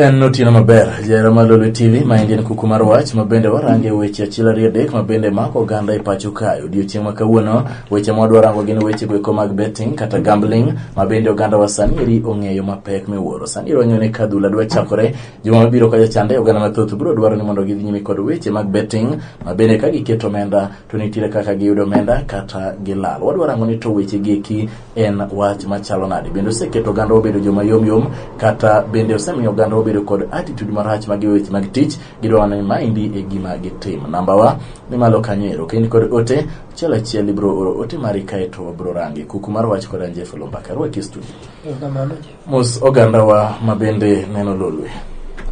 En otieno maber, jahera mar Lolwe TV, ma en kuku mar wach, mabende warange weche achiel ariyo adek, mabende mako oganda e pacho kae. Odiochieng' ma kawuono, weche mwadwa rango gin weche goeko mag betting kata gambling, mabende oganda wa sani eri ong'eyo mapek miwuoro. Sani ironyo ne kadhula dwa chakore, juma mabiro kaja chande, oganda mathoth biro dwaro ni mondo gidhi nyime kod weche mag betting, mabende ka giketo omenda, to nitiere kaka giyudo omenda kata gilal. Wadwa rango ni to weche gieki en wach machalo nade. Bende oseketo oganda obedo joma yom kata bende osemiyo oganda obedo kod attitude marach mag weche mag tich, gidwa ni maindi e gima gitim. Namba wa ni malo kanyero, kendo kod ote achiel libro oro ote mari kae to bro rangi kuku mar wach kod anje felo mbaka rwaki studio. Mos oganda wa mabende neno Lolwe.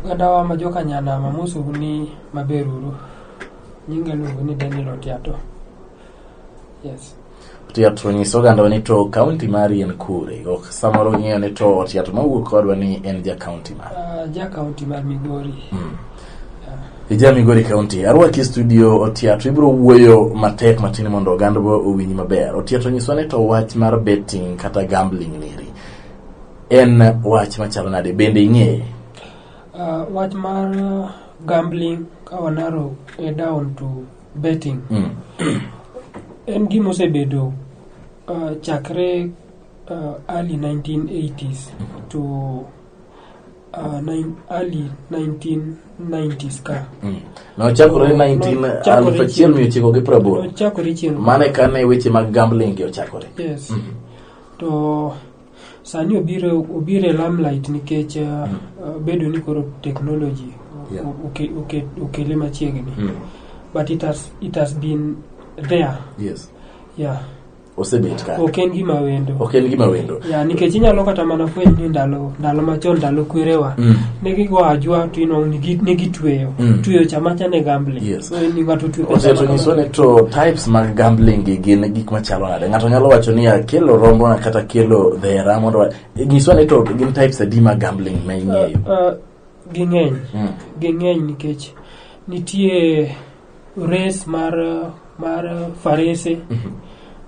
Oganda wa majoka nyana mamusu ni maberuru. Nyinga lungu ni Daniel Otiato. Yes. Otiato nyiso oganda wani to county mari en kure. Ok samoro ng'eyo ni to Otiato mawuok kodwa ni en ja county mar. Ja county mar Migori. Ja Migori county. Arwaki studio Otiato ibro wuoyo matek matin mondo oganda bo owinj maber. Otiato nyiso ni to wach mar betting kata gambling niri. En wach machalo nade bende ing'eye? Wach mar gambling kawanaro down to betting. En gima osebedo chakre early 1980s to early 1990s ka. No chakore 1980. Chakore chien. Mane kane weche mag gambling ge ochakore. Yes. To sani obire limelight nikech bedo ni koro technology ukele machiegni. But it has been there. Yes. Yeah. Osebet ka. Oken gima wendo. Yeah, nikech inyalo kata mana fwenyo ni ndalo machon ndalo kwerewa. Negi go ajwa to ino negi tweyo. Tweyo chamacha ne gambling. Yes. So ni ng'ato tweyo. Oseto nyiso ni to types mag gambling gin gik machalo nade. Ng'ato nyalo wacho ni kelo rombo na kata kelo dhera mondo nyiso ni to gin types adi mag gambling ma ing'eyo. Ging'eny nikech nitie race mar farese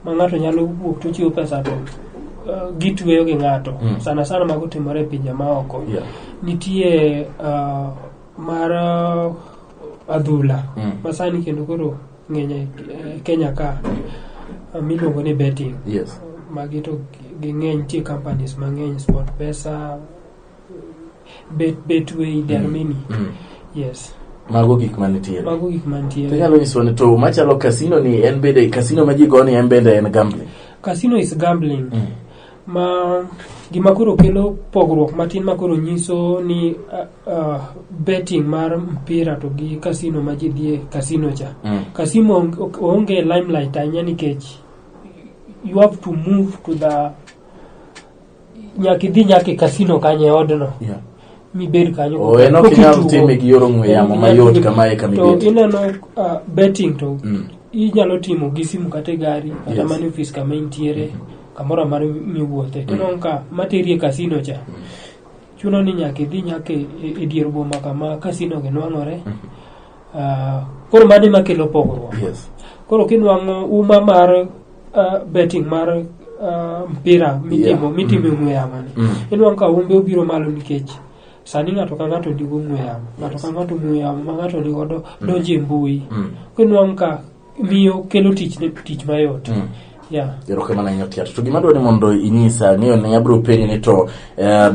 ma ng'ato nyalo wuok to chiwo pesa to gitweyo gi ng'ato sana mago timore pinje maoko. Nitie mar adhula masani kendo koro ng'eny Kenya ka miluongo ni betting. Yes. Magi to ging'eny tie companies mang'eny, Sport Pesa, Betway, there are many. Yes. Mago gik manitiere. To nyalo nyiso ni to machalo casino ni en bende casino ma ji goni en bende en gambling. Casino is gambling. Ma gima koro kelo pogruok matin ma koro nyiso ni betting mar mpira to gi casino ma ji dhie casino cha. Casino onge limelight anya nikech you have to move to the nyaki casino kanye odno. Yeah. Mi bed kanyo. Eno kinyalo time gi yoro ng'we yamo mayot kamae kamibet. To ineno betting to inyalo timo gi simu kata gari kata mani office kama intiere kamoro mar miwuothe. To ka materie casino cha. Chuno ni nyaka e dier boma kama casino ge nwang'ore. Koro mane makelo pogruok. Yes. Koro kinwang'o uma mar betting mar mpira mitimo ng'we yamo ni. Inwang'o ka umbe obiro malo nikech sani ng'ato ka ng'ato ndigo ng'we yamo. Ng'ato ka ng'ato ng'we yamo ma ng'ato nigodo donje mbui. Kinwang'o ka miyo kelo tich mayot. Yeah. Yero kama na Otiato. To gima dwani mondo inyisa ng'eyo ne abro penjo ni to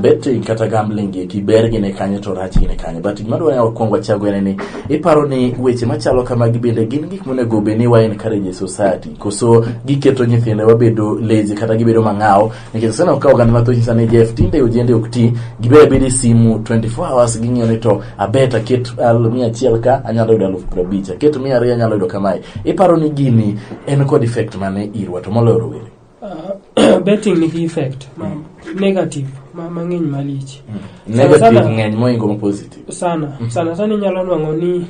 betting kata gambling ki ber gine kanye to rach gine kanye. But gima dwani okwongo chago ni iparo ni weche machalo kama gibende gin gik monego be ni wa encourage society. Koso giketo nyithinde wabedo lazy kata gibedo mang'ao. Nikech sana ukawa oganda mathoth sani Jeff tinde ojende okti gibedo simu 24 hours ging'iyo ni to abeta ket 100 ka anyalo yudo 50,000. Ket 200 anyalo yudo kamae. Iparo ni gini en kod effect mane irwa to moloro wele. Betting ni effect negative mang'eny malich. Negative ng'eny moingo positive. Sana nyalo nwang'o ni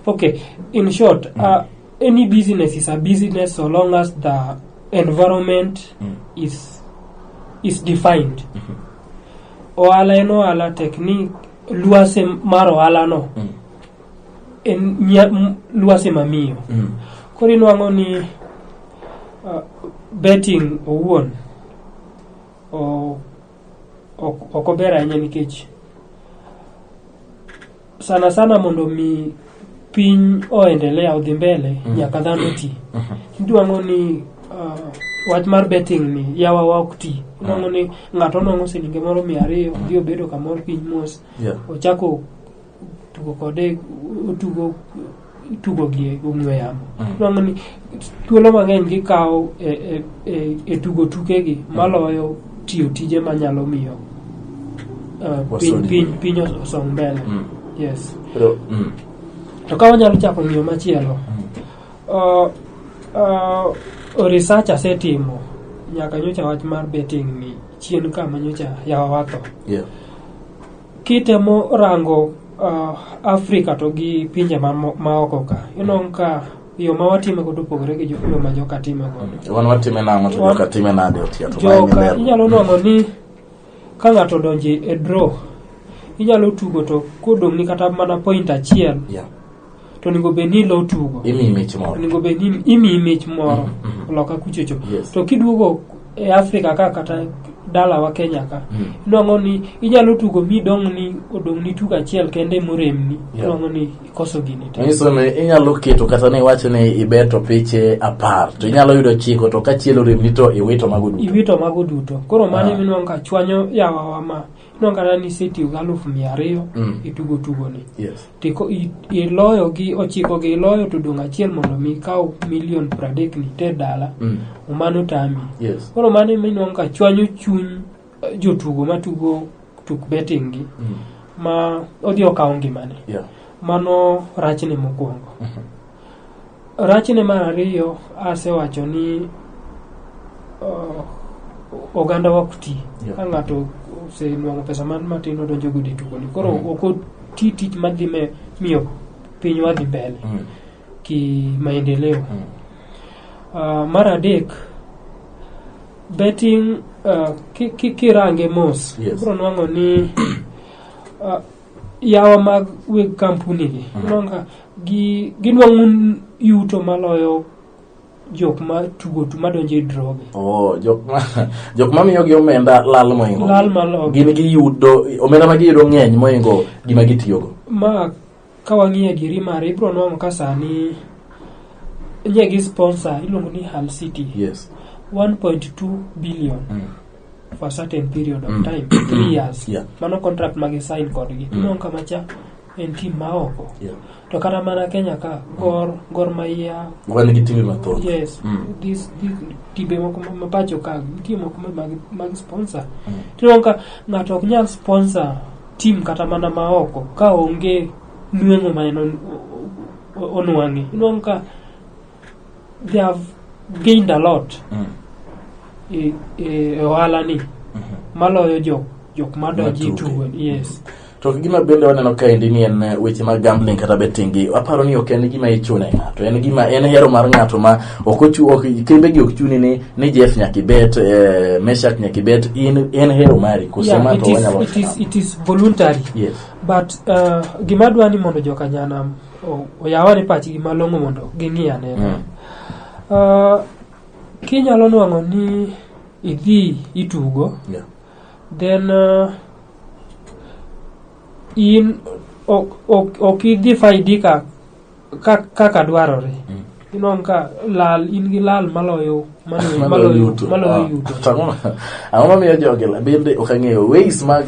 okay, in short, any business is a business so long as the environment is defined. Ohala en ohala, technique luase mar ohala no en luase mamiyo. Koro nwang'o ni betting owuon okober ahinya nikech sana sana mondo mi piny oendelea odhi mbele nyaka dhano ti. Idwang'o ni wach mar betting ni yawa wak ti. Idwang'o ni ng'ato nong'o silinge moro 200 dhi obedo kamoro piny mos. Ochako tugo kode tugo gi ong'we yamo. Idwang'o ni thuolo mang'eny gikawo e tugo tukegi maloyo tiyo tije manyalo miyo piny osong mbele. Yes. To ka wanyalo chako ng'iyo machielo, research asetimo nyaka nyocha wach mar betting ni chien kama nyocha yawa watho. Kitemo rango Afrika to gi pinje maoko ka, inong ka yo ma watime godo pogore gi yo ma joka time godo. Wan watime nang'o to joka time nade otia to joka inyalo nwang'o ni ka ng'ato donje e draw inyalo tugo to kodong' ni kata mana point achiel to ningo be ni lo tugo imi mich moro ningo be ni imi mich moro loka kuchocho. To kiduogo e Afrika ka kata dala wa Kenya ka nwang'o ni inyalo tugo mi dong' ni tugo achiel kende moremni nwang'o ni ikoso gini to nyiso ni inyalo keto kata ni wacho ni ibeto piche apar to inyalo yudo chiko to ka chielo remni to iwito mago duto koro mane minwang'o ka chwanyo yawa wa ma nongana ni seti 200,000 tugo ni. Tiko iloyo gi ochiko gi iloyo to dong' achiel mondo mi kaw 30 ni te dala umano tami. Koro mane minwang'o ka chwanyo chuny jotugo matugo tuk betting gi ma odhi okawo ngimane. Mano rachne mokwongo. Rachne mar ariyo asewacho ni oganda wakti ka ng'ato se nwang'o pesa man matin odonjo go tugo ni koro oko tich madhi miyo piny wadhi mbele ki maendeleo. Mar adek betting kirange mos bro nwang'o ni yawa mag weg kampuni gi nwang'o ginwang'o yuto maloyo jok ma tugo madonjo e droge. Jok ma miyo gi omenda lal moingo. Gin gi yudo omenda ma giyudo ng'eny moingo gima gitiyogo. Ma ka wang'iyo dieri mare ibro nwang'o ka sani nye gi sponsor iluongo ni Hull City. 1.2 billion for a certain period of time 3 years. Mano contract ma gi sign kodgi. Nwang'o kama cha en team maoko. To kata mana Kenya ka Gor Mahia wan gi timbe mathoth. This tibe moko mapacho ka nitie moko mag sponsor. Tinong ka ng'ato ok nyal sponsor team kata mana maoko ka onge nweng'o ma onwang'i. Tinong ka they have gained a lot e ohala ni maloyo jok madonji tugo. To gima bende waneno kaendi ni en weche mag gambling kata betting gi. Aparo ni ok en gima ichune ng'ato. En hero mar ng'ato ma kembe gi ok chuni ni Jeff nyaki bet, Meshak nyaki bet, en hero mari kusema to wanyalo. It is voluntary. But gima dwani mondo joka nyanam oyawane pachi gima longo mondo ging'iane. Kinyalo nwang'o ni idhi itugo then in ok idhi faidika kaka dwarore. Inong ka in gi lal maloyo yuto. Ang'o miyo jogela bende ok ang'eyo ways mag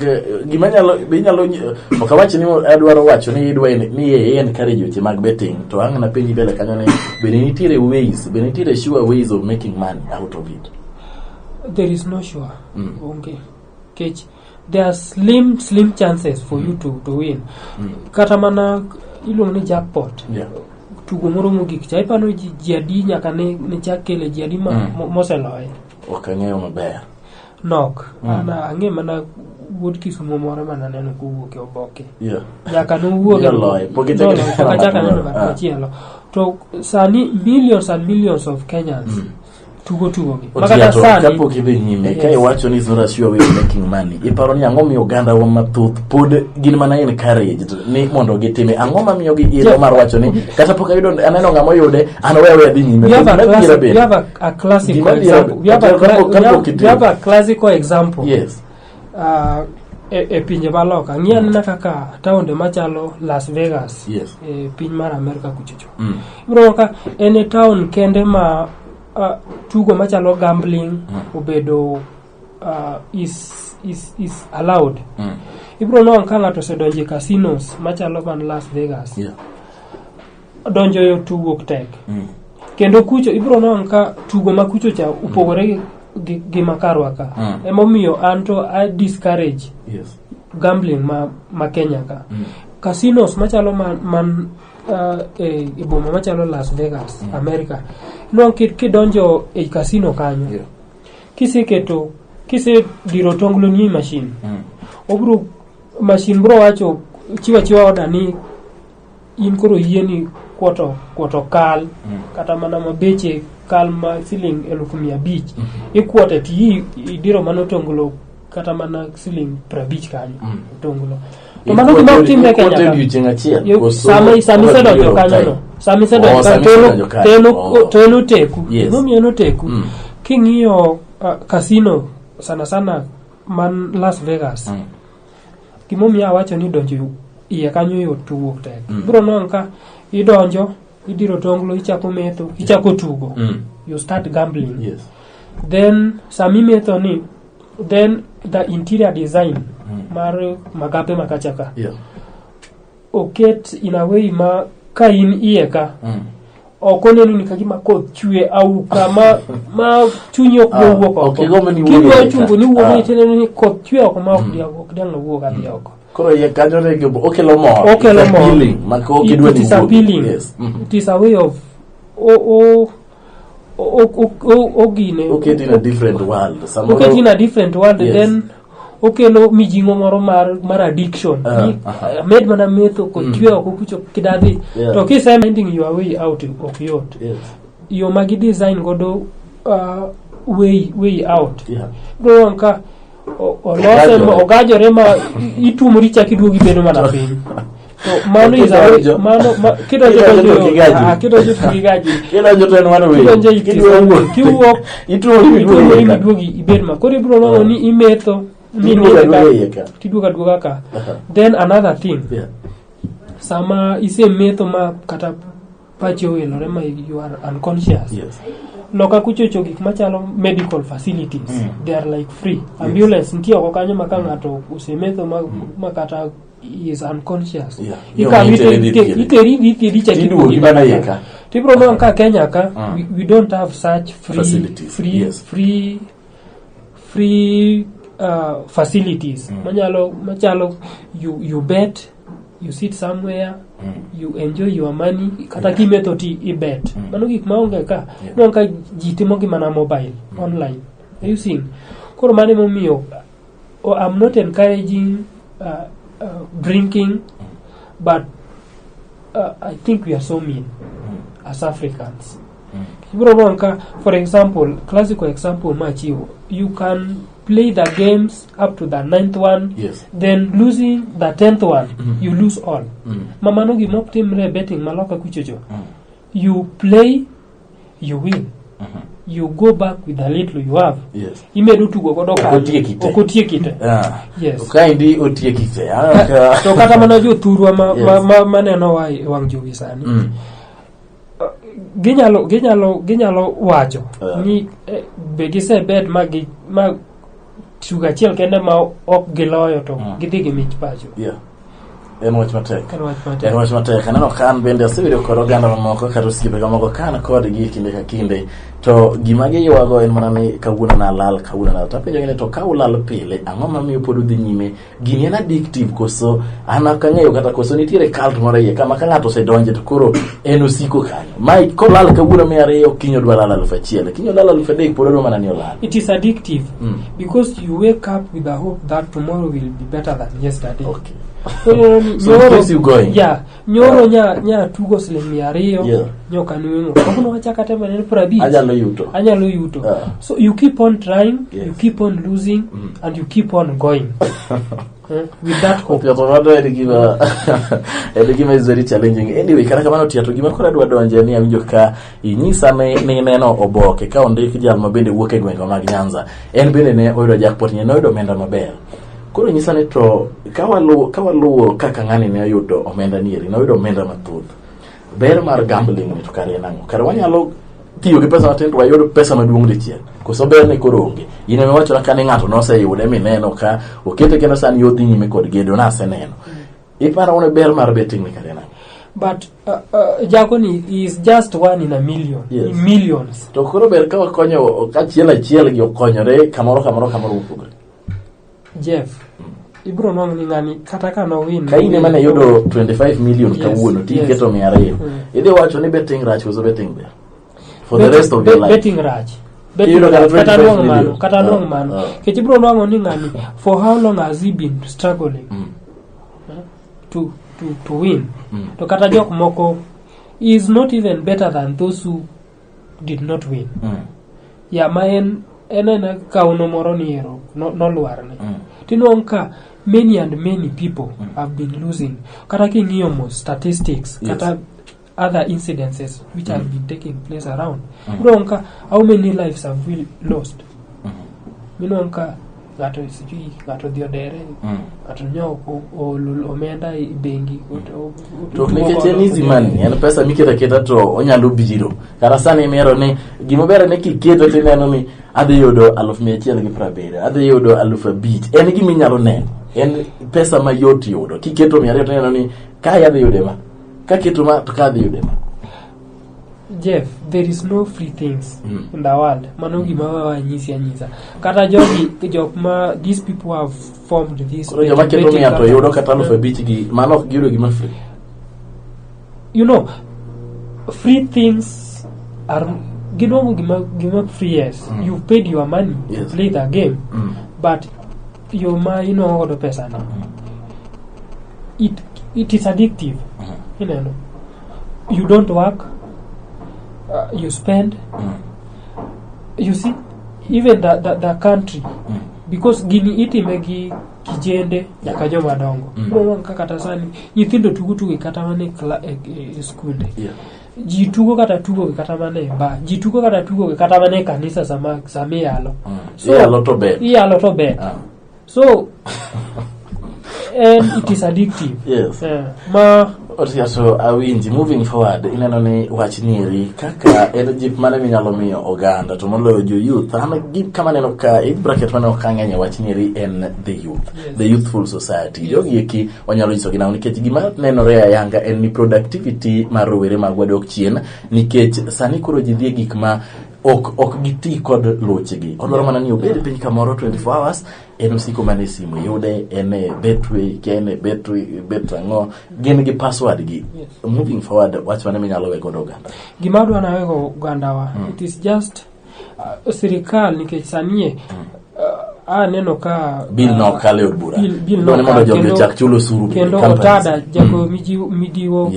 gima nyalo ok awach ni adwaro wacho ni idwa ni en encourage weche mag betting to ang' na penji bele kanyo ni bende nitiere sure ways of making money out of it. There is no sure. Okay. Catch. There are slim chances for you to win. Kata mana iluongo ni jackpot. Tugo moro mogik cha ipano ji adi nyaka ne chakele ji adi moseloye. Ok ang'eyo maber. Nok. Ana ang'e mana wuod Kisumu moro mana neno kuwuok e oboke. Nyaka nowuok chaka neno machielo. To sani millions and millions of Kenyans tugo gi. Makata sani kapok idhi nyime ka iwacho ni zora sure way making money. Iparo ni ang'o miyo oganda wa mathoth pod gin mana encourage ni mondo gitime. Ang'o ma miyo gi ilo mar wacho ni kata pok ayudo aneno ng'ama oyude an wewe dhi nyime. We have a classical example. We have a classical example. e pinje maloka ng'ian na kaka taonde machalo Las Vegas piny mar Amerika kuchocho ibro ka en town kende ma tugo machalo gambling obedo is allowed ibro no ka ng'ato sedonje casinos machalo van Las Vegas donjo yo tugo tek kendo kucho ibro no ka tugo ma kucho cha upogore gi makarwa ka emomiyo anto I discourage gambling ma Kenya ka casinos machalo man e boma machalo Las Vegas America no kidonjo e casino kanyo kise diro tonglo ni machine obro machine bro wacho chiwa order ni in koro yieni kwoto kal kata mana mabeche kal ma ceiling 1500 ikwote ti idiro mano tonglo kata mana ceiling 50 kanyo tonglo to mano gima timbe Kenya sami sedo jo kanyo no sami sedo telo teku no teku king'iyo casino sana man Las Vegas gimomiyo awacho ni donjo iye kanyo yo tugo tek bro non ka idonjo idiro tonglo ichako metho ichako tugo you start gambling then sami metho ni then the interior design mar magape makachaka oket in a way ma ka in iye ka okoneno ni kagima koth chwe au kama ma chunyo wuok oko kidwa chungo ni wuok ni tene ni koth chwe oko ma ok diang wuok adhi oko koro ye kanyo ne okelo mor feeling mako kidwa ni it is a way of ogine okay in a different world okay in a different world then okelo mijingo moro mar addiction med mana metho ko twe oko kucho kidadhi to kise finding your way out of yot yo magi design godo way out bro nka olose ogajore ma itumuri cha kiduogi bedo mana piny to mano is a mano kidojo kigaji kidojo to en mano we kiwuok itumuri miduogi ibed ma kore bro no ni imetho tiduoga ka then another thing sama ise metho ma kata pachi owelore ma you are unconscious loka kuchocho gik machalo medical facilities they are like free ambulance ntie oko kanyo maka ng'ato usemetho ma kata is unconscious iteri cha kiduogi bana yeka tibro no ka Kenya ka we don't have such free facilities machalo you bet you sit somewhere you enjoy your money kata kimetho ti ibet mano gik maonge ka no ka jitimo gi mana mobile online you see koro mane momiyo I'm not encouraging drinking but I think we are so mean as Africans for example classical example machiwo you can play the games up to the 9th one then losing the 10th one you lose all mamano gi mok timre betting maloka kuchocho you play you win you go back with the little you have imedu tugo godo ka okotiekite ukaindi otiekite to kata mana jo thurwa maneno wang jowi sani ginyalo wacho ni be gise bet ma tuga chiel kende ma ok giloyo to gidhi gi mich pacho en wach matek aneno kan bende asewiro kod oganda mamoko kata osiepe mamoko kan kodgi kinde ka kinde to gima giywago en mana ni kawuono na lal tapenjo ngene to ka ulal pile ang'o mamiyo pod udhi nyime gini en addictive koso an ok ang'eyo kata koso nitiere cult moro iye kama ka ng'ato osedonje to koro en osiko kanyo mai kolal kawuono 200 kiny odwa lal 1000 kiny olal 3000 pod odwa mana ni olal. It is addictive because you wake up with the hope that tomorrow will be better than yesterday. Okay. So it keeps you going. Nyoro nya tugo siling 200 nyoka nuengo kono wachaka tema ne prabi anyalo yuto so you keep on trying you keep on losing and you keep on going with that hope. Edgima is very challenging anyway kana kamano tiato gima kora dwa donje ni awinjo ka inyisa ne neno oboke ka ondik jal mabende wuok e gwenge mag Nyanza en bende ne oyudo jackpot ne oyudo menda maber Koro nyisa ni to kawaluwo kaka ng'ani ne oyudo omenda nieri, noyudo omenda mathoth. Ber mar gambling ni to kare nang'o? Kare wanyalo tiyo gi pesa matin to wayud pesa maduong' dichiel. Koso ber ne koro onge. In ema wacho ka ni ng'ato noseyude mineno ka okete kendo sani yodhi nyime kod gedo naseneno. Iparo one ber mar betting ni kare nang'o? But Jagoni is just one in a million. Yes. In millions. To koro ber ka wakonyo kachiel achiel gi okonyore kamoro opogore. Jeff, ibro nong ni ng'ani kata ka no win. Ka in ema ne yudo 25 million kawuono tiketo 200. Idhi wacho ni betting rach koso betting ber? For the rest of your life. Betting rach. Kata nuang mano. Kech ibro nong ni ng'ani for how long has he been struggling to win? To kata jok moko is not even better than those who did not win. Ya ma en kauno moro niero no luarne. Tinuong ka many and many people have been losing. Kata king'iyo mo statistics, kata other incidences which have been taking place around. Tinuong ka how many lives have we lost? Tinuong ka gato sijui gato diodere, gato nyoko omenda i bengi. To nikech en easy money, en pesa miketa to onyalo biro. Kara sani mero ni gimobere ne kiketo tineno ni adhi yudo 170, adhi yudo 5,000. En gima inyalo neno. En pesa mayot yudo. Kiketo 200 to neno ni kai adhi yude ma. Ka keto ma to ka adhi yude ma. Jeff, there is no free things in the world. Mano gima anyisa. Kata jok ma these people have formed this. Koro joma keto 100 to yudo kata 5,000 gi mano ok giyudo gima free. You know, free things are gima free, yes. You've paid your money to play the game, but your money no the pesa now. It is addictive. You know, you don't work, you spend. You see, even the country, because gini itimegi kijende nyaka joma dongo. Bro kata sani nyithindo tugo kata mane school. Ji tugo kata mane ba ji tugo kata kata mane kanisa same yalo. So yalo to bet. So and it is addictive. Yes. Ma so awinji moving forward ineno ni wach nieri kaka en jip mane minyalo miyo oganda to moloyo jo youth ama gip kama neno ka it bracket mane okang'eny wach nieri en the youth. Yes. The youthful society. Jogi eki wanyalo nyiso gina nikech gima nenore ayanga en ni productivity mar rowere magwa dok chien nikech sani koro ji dhie gik ma ok giti kod lochegi. Odwaro mana ni obed piny kamoro 24 hours en usiko mane simu yude en betway kene betrango gin gi password gi. Yes. Moving forward wach mane minyalo wego oganda. Gima dwa na wego oganda wa it is just sirikal nikech sanie neno ka bill no kale od bura bill no mondo jogi chak chulo suru kendo otada jako midiwo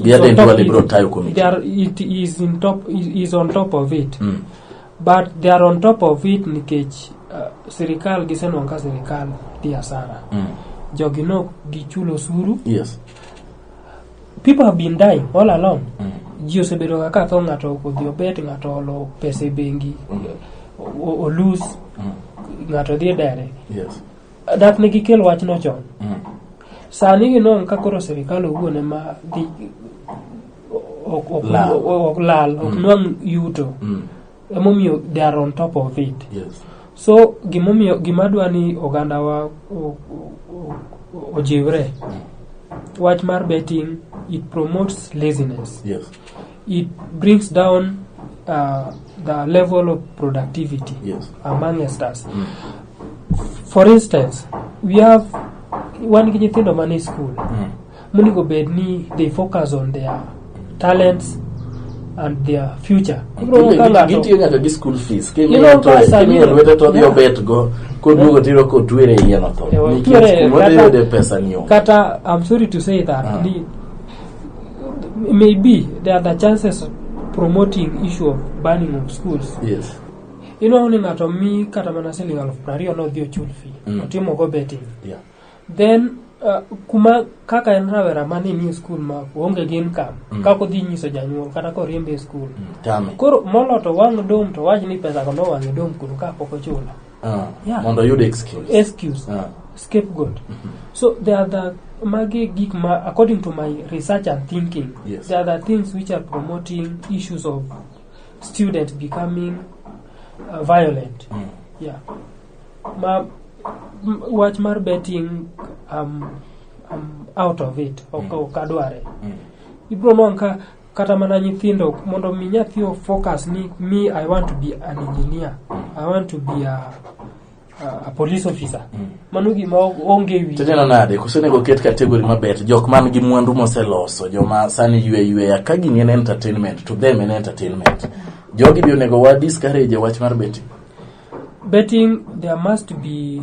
dia den wale bro tayo committee it is on top of it. But they are on top of it nikech sirikal giseno ka sirikal dia sana jogi no gichulo suru. Yes. People have been dying all along. Ji osebedo kaka tho ng'ato kodhi obet ng'ato olo pesa bengi o lose ng'ato dhi dere. Yes. Dak ne gikel wach no chon. Sani gino ka koro sirikal owuone ma dhi ok nwang' yuto. Emomiyo they are on top of it. Yes. So gima dwa ni oganda wa ojiwre. Wach mar betting, it promotes laziness. Yes. It brings down the level of productivity. Yes. Among us. For instance, we have one nyithindo man in school. Munigo bedni they focus on their talents and their future. Gitiyo nyaka gi school fees. Kemiyo lwete to dio bet go. Kodugo tiro ko twere yeno to. Nikech pesa niyo. Kata I'm sorry to say that maybe there are the chances of promoting issue of banning of schools. Yes. You know only ngato mi kata mana selling of prario no dio chul fee. Otimo go betting. Yeah. Then kuma kaka en rawera mani ni school ma onge gi income kako dhi nyiso janyuol kata ko riembe school. Koro molo to wang dom to wach ni pesa ko no wang dom kuno ka pok ochulo. Mondo yude excuse. scapegoat. So there are the according to my research and thinking, yes. there are the things which are promoting issues of students becoming violent. Yeah. Watch mar betting, I'm out of it. Kadware. Ibro nonka kata mana nyithindo mondo mi nyathi focus ni me I want to be an engineer. I want to be a police officer. Mano gima onge wi. Tena nade kusenego ket category mabet jok man gi mwandu moseloso joma sani yue ka gini en entertainment to them en entertainment. Jogi bi onego wa discourage wach mar betting. Betting there must be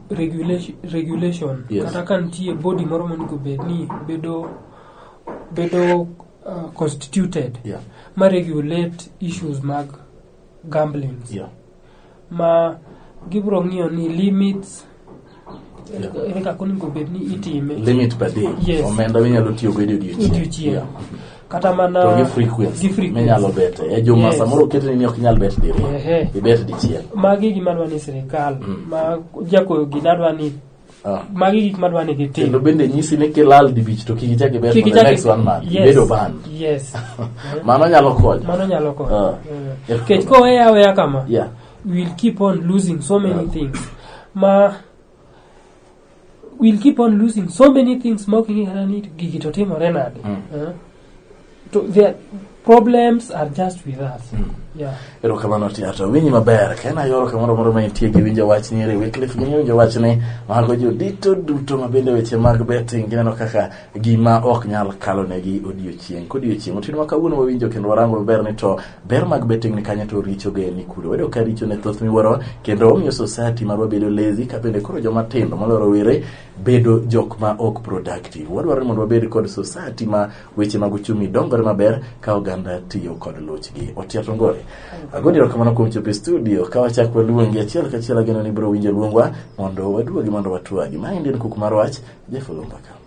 regulation. Yes. Kata kan tie body moro monego bedni bedo constituted. Yeah. Ma regulate issues mag gambling. Yeah. Ma gibro ng'iyo ni limits yeah. Konego bedni itime limit per day. Yes. Omenda minyalo tiyo go odiochieng'. Yeah. Kata mana to gi frequency minyalo bete e juma yes. Samoro ketni ni ok nyal bet diriyo ibet dichiel. Magi gima dwani sirikal ma jakoyo ginadwa ni magi gik madwa ni gitim. Kendo bende nyisi ni kilal di bich to kiki chake bet for the next one month. Yes. Bedo ban. Yes. Mano nyalo konyo. Kech ko weya kama. Yeah. We'll keep on losing so many things. We'll keep on losing so many things smoking and gigi to timore nade. The problems are just with us. Yeah. Ero kamano tiato winyi maber kena yoro kamoro moro mantie gi winjo wach ni re Wycliffe gi winjo wach ni mago jo dito duto mabende weche mag betting gineno kaka gima ok nyal kalo negi odiochieng' kodiochieng' otino ma kawuono winjo kendo warango maber ni to ber mag betting ni kanya to richo ge ni kudo wedo ka richo ne thoth miwuoro kendo omiyo society marwa bedo lazy ka bende koro joma tindo moloro were bedo jok ma ok productive. Wadwaro mondo wabed kod society ma weche mag uchumi dongore maber ka oganda tiyo kod lochgi. Otiato ngore agodiro kamano kuom chopo studio ka wachak waluongi achiel kachiel ageno ni biro winjo luongwa mondo waduogi mondo watwagi. Ma en Kuku mar Wach, Jeff Olumbaka.